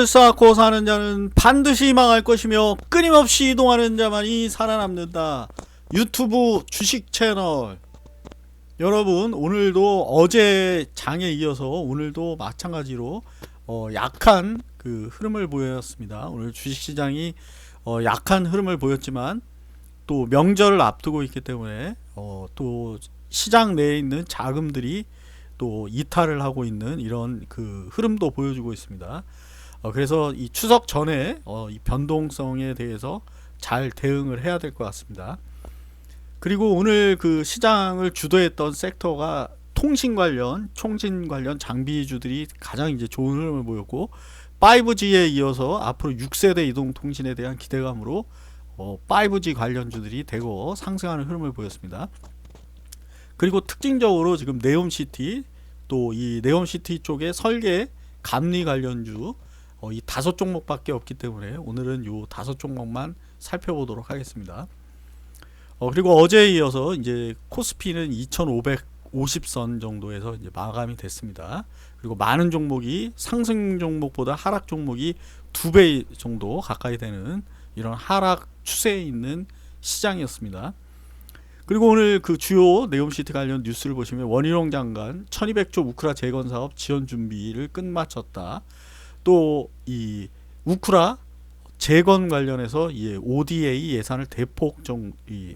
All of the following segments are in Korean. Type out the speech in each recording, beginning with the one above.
돈을 쌓고 사는 자는 반드시 망할 것이며 끊임없이 이동하는 자만이 살아남는다. 유튜브 주식 채널 여러분, 오늘도 어제 장에 이어서 오늘도 마찬가지로 약한 그 흐름을 보였습니다. 오늘 주식시장이 약한 흐름을 보였지만 또 명절을 앞두고 있기 때문에 또 시장 내에 있는 자금들이 또 이탈을 하고 있는 이런 그 흐름도 보여주고 있습니다. 그래서 이 추석 전에 이 변동성에 대해서 잘 대응을 해야 될 것 같습니다. 그리고 오늘 그 시장을 주도했던 섹터가 통신 관련, 총진 관련 장비주들이 가장 이제 좋은 흐름을 보였고, 5G에 이어서 앞으로 6세대 이동통신에 대한 기대감으로 5G 관련주들이 대거 상승하는 흐름을 보였습니다. 그리고 특징적으로 지금 네옴시티, 또 이 네옴시티 쪽에 설계, 감리 관련주 이 5종목밖에 없기 때문에 오늘은 요 5종목만 살펴보도록 하겠습니다. 그리고 어제에 이어서 이제 코스피는 2550선 정도에서 이제 마감이 됐습니다. 그리고 많은 종목이 상승 종목보다 하락 종목이 2배 정도 가까이 되는 이런 하락 추세에 있는 시장이었습니다. 그리고 오늘 그 주요 네옴시티 관련 뉴스를 보시면 원희룡 장관 1200조 우크라 재건 사업 지원 준비를 끝마쳤다. 또 이 우크라 재건 관련해서 ODA 예산을 대폭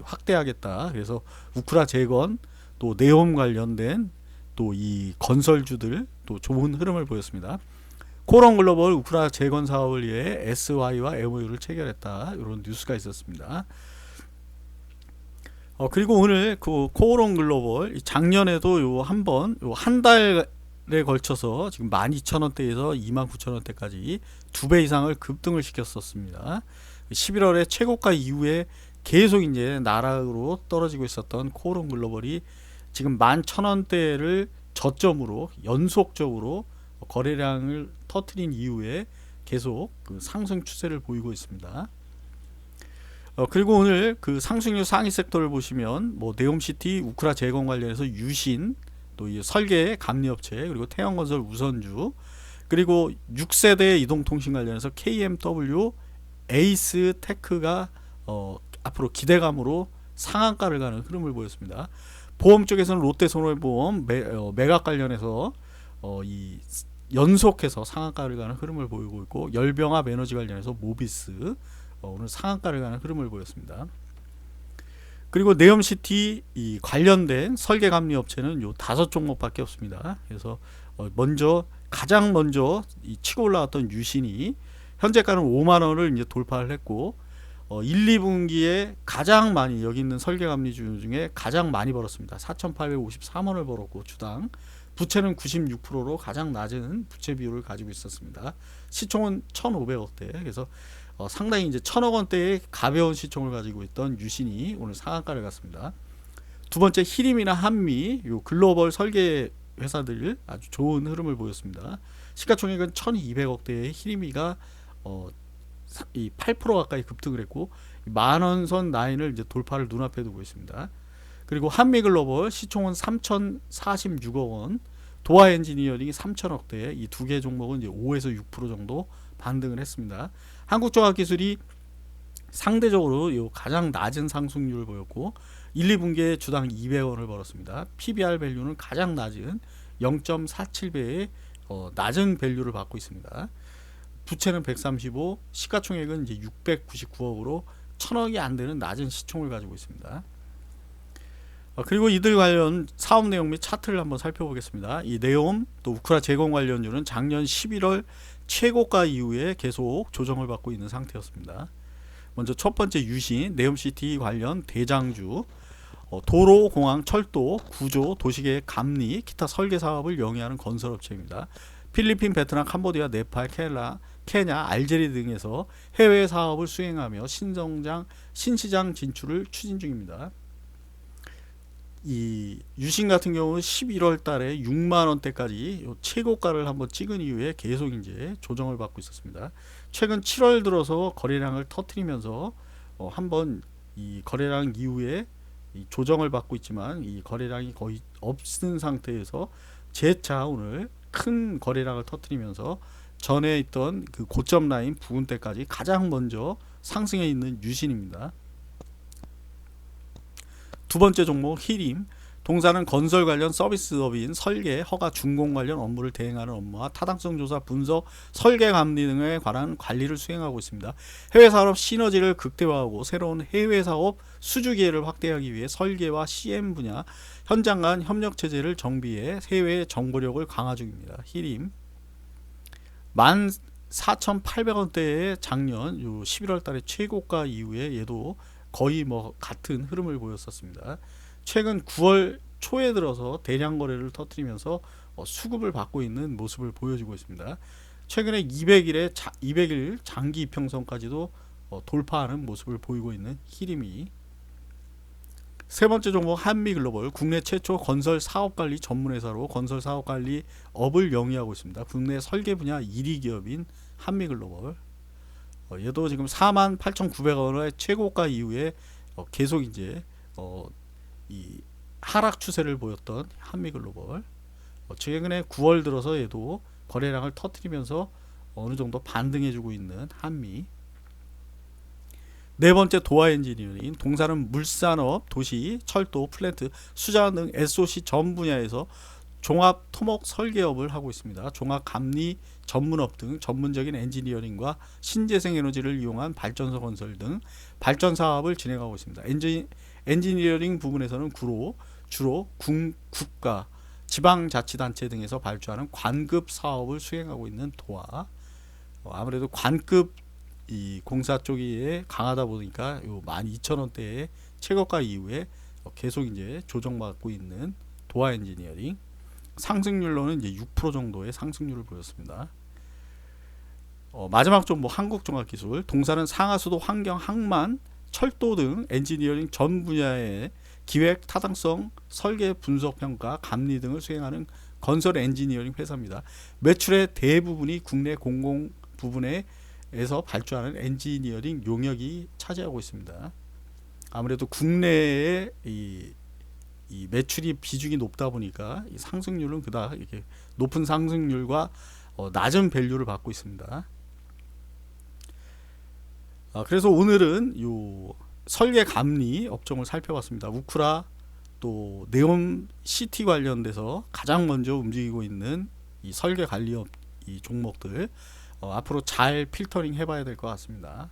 확대하겠다. 그래서 우크라 재건 또 네옴 관련된 또 이 건설주들 또 좋은 흐름을 보였습니다. 코오롱글로벌 우크라 재건 사업을 위해 SY와 MOU를 체결했다. 이런 뉴스가 있었습니다. 그리고 오늘 그 코오롱글로벌 작년에도 한 달에 걸쳐서 지금 12,000원대에서 29,000원대까지 2배 이상을 급등을 시켰었습니다. 11월에 최고가 이후에 계속 이제 나락으로 떨어지고 있었던 코오롱글로벌이 지금 11,000원대를 저점으로 연속적으로 거래량을 터트린 이후에 계속 그 상승 추세를 보이고 있습니다. 그리고 오늘 그 상승률 상위 섹터를 보시면 뭐 네옴시티, 우크라 재건 관련해서 유신, 또 이 설계 감리업체, 그리고 태영건설 우선주, 그리고 6세대 이동통신 관련해서 KMW, 에이스테크가 앞으로 기대감으로 상한가를 가는 흐름을 보였습니다. 보험 쪽에서는 롯데손해보험, 매각 관련해서 이 연속해서 상한가를 가는 흐름을 보이고 있고, 열병합 에너지 관련해서 모비스 오늘 상한가를 가는 흐름을 보였습니다. 그리고 네옴시티 이 관련된 설계 감리 업체는 요 5종목밖에 없습니다. 그래서 가장 먼저 이 치고 올라왔던 유신이 현재가는 5만 원을 이제 돌파를 했고 1, 2분기에 가장 많이 여기 있는 설계 감리주 중에 가장 많이 벌었습니다. 4,853원을 벌었고 주당 부채는 96%로 가장 낮은 부채 비율을 가지고 있었습니다. 시총은 1,500억대. 그래서 상당히 이제 1,000억 원대의 가벼운 시총을 가지고 있던 유신이 오늘 상한가를 갔습니다. 두 번째 히림이나 한미 요 글로벌 설계 회사들 아주 좋은 흐름을 보였습니다. 시가총액은 1,200억대의 히림이가 이 8% 가까이 급등을 했고 만원선 라인을 이제 돌파를 눈앞에 두고 있습니다. 그리고 한미글로벌 시총은 3,046억 원, 도하엔지니어링이 3,000억대. 이 두 개 종목은 이제 5에서 6% 정도 반등을 했습니다. 한국종합기술이 상대적으로 가장 낮은 상승률을 보였고 1, 2분기에 주당 200원을 벌었습니다. PBR 밸류는 가장 낮은 0.47배의 낮은 밸류를 받고 있습니다. 부채는 135, 시가총액은 이제 699억으로 1,000억이 안 되는 낮은 시총을 가지고 있습니다. 그리고 이들 관련 사업 내용 및 차트를 한번 살펴보겠습니다. 이 네옴 또 우크라 재건 관련주는 작년 11월 최고가 이후에 계속 조정을 받고 있는 상태였습니다. 먼저 첫 번째 유신 네옴시티 관련 대장주, 도로, 공항, 철도, 구조, 도시계획, 감리, 기타 설계 사업을 영위하는 건설업체입니다. 필리핀, 베트남, 캄보디아, 네팔, 케냐, 알제리 등에서 해외 사업을 수행하며 신시장 진출을 추진 중입니다. 이 유신 같은 경우는 11월 달에 6만 원대까지 최고가를 한번 찍은 이후에 계속 이제 조정을 받고 있었습니다. 최근 7월 들어서 거래량을 터뜨리면서 한번 이 거래량 이후에 이 조정을 받고 있지만 이 거래량이 거의 없는 상태에서 재차 오늘 큰 거래량을 터뜨리면서 전에 있던 그 고점 라인 부근대까지 가장 먼저 상승해 있는 유신입니다. 두 번째 종목 히림. 동사는 건설 관련 서비스업인 설계, 허가, 준공 관련 업무를 대행하는 업무와 타당성 조사, 분석, 설계 감리 등에 관한 관리를 수행하고 있습니다. 해외 산업 시너지를 극대화하고 새로운 해외 사업 수주 기회를 확대하기 위해 설계와 CM 분야 현장 간 협력 체제를 정비해 해외 정보력을 강화 중입니다. 히림 14,800원대의 작년 11월 달에 최고가 이후에 얘도 거의 뭐 같은 흐름을 보였었습니다. 최근 9월 초에 들어서 대량 거래를 터뜨리면서 수급을 받고 있는 모습을 보여주고 있습니다. 최근에 200일 장기 이평선까지도 돌파하는 모습을 보이고 있는 히림이. 세 번째 종목 한미글로벌. 국내 최초 건설 사업관리 전문회사로 건설 사업관리 업을 영위하고 있습니다. 국내 설계 분야 1위 기업인 한미글로벌. 얘도 지금 48,900원의 최고가 이후에 계속 이제 이 하락 추세를 보였던 한미글로벌. 최근에 9월 들어서 얘도 거래량을 터뜨리면서 어느 정도 반등해주고 있는 한미. 네 번째 도화엔지니어링. 동사는 물산업, 도시, 철도, 플랜트, 수자원 등 SOC 전 분야에서 종합 토목 설계업을 하고 있습니다. 종합 감리 전문업 등 전문적인 엔지니어링과 신재생 에너지를 이용한 발전소 건설 등 발전 사업을 진행하고 있습니다. 엔지니어링 부분에서는 주로 국가, 지방자치단체 등에서 발주하는 관급 사업을 수행하고 있는 도화. 아무래도 관급 이 공사 쪽이 강하다 보니까 요 12,000원대의 최고가 이후에 계속 이제 조정받고 있는 도화 엔지니어링. 상승률로는 이제 6% 정도의 상승률을 보였습니다. 마지막 종목 한국종합기술. 동사는 상하수도, 환경, 항만, 철도 등 엔지니어링 전 분야의 기획, 타당성, 설계, 분석, 평가, 감리 등을 수행하는 건설 엔지니어링 회사입니다. 매출의 대부분이 국내 공공 부분에서 발주하는 엔지니어링 용역이 차지하고 있습니다. 아무래도 국내에 이 매출이 비중이 높다 보니까 이 상승률은 그닥 이렇게 높은 상승률과 낮은 밸류를 받고 있습니다. 그래서 오늘은 요 설계 감리 업종을 살펴봤습니다. 우크라 또 네옴시티 관련돼서 가장 먼저 움직이고 있는 이 설계 관리업 이 종목들 앞으로 잘 필터링 해봐야 될 것 같습니다.